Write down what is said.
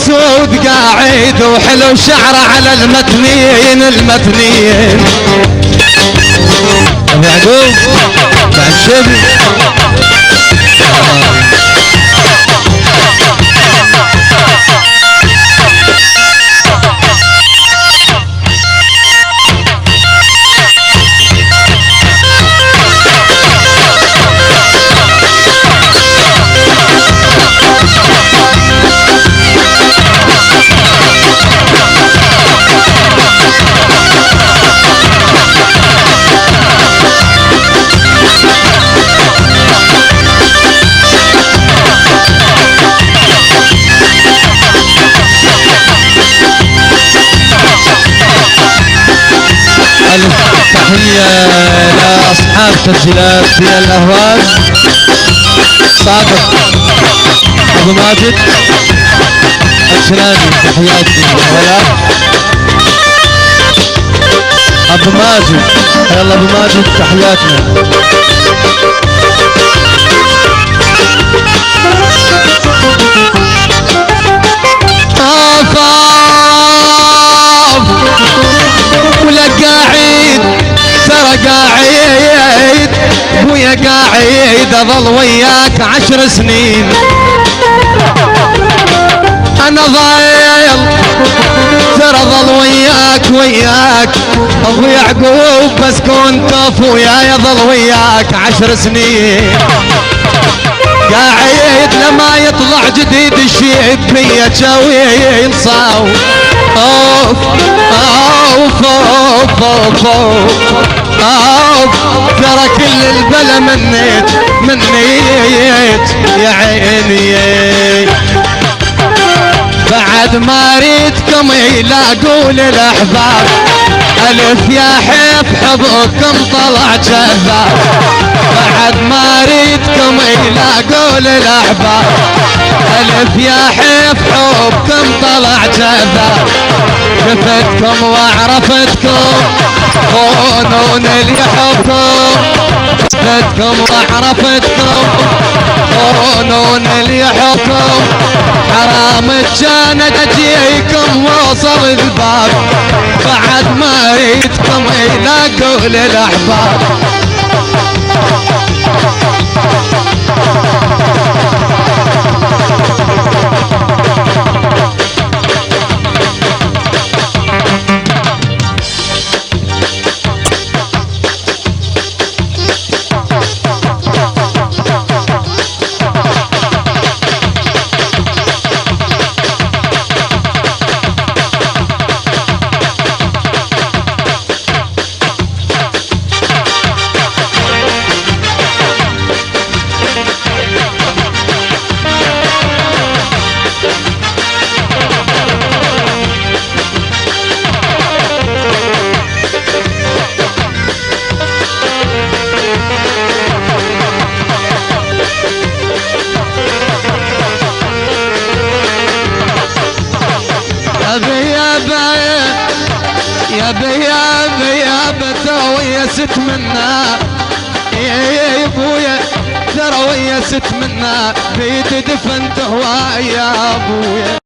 سود قاعد وحلو شعره على المتنين ابو يعقوب بعد شبي تحية لأصحاب تسجيلات في الأهواز صادق أبو ماجد السلامي تحياتي هلا أبو ماجد يلا أبو ماجد تحياتنا قاعد ابويا قاعد اظل وياك 10 سنين انا ضايل ترى ظل وياك ابو يعقوب بس كنت ابويا يظل وياك 10 سنين قاعد لما يطلع جديد الشيب بيا جاوي ينصاو اوف اوف اوف اوف اوف ترى كل البلا منيت يا عيني بعد ما ريتكم يلاقوا للاحباب الف يا حب حبكم طلع جذاب بعد ما ريتكم يلاقوا للاحباب الف يا حب حبكم طلع جذاب شفتكم وعرفتكم خونون اللي يحبكم شفتكم وعرفتكم خونون اللي يحبكم حرام كانت اجيكم وصل الباب بعد ما ريتكم يلاقوا للاحباب يا بتوي ست منا يا ابويا ترى ويا ست منا بيت دفنت هواي يا ابويا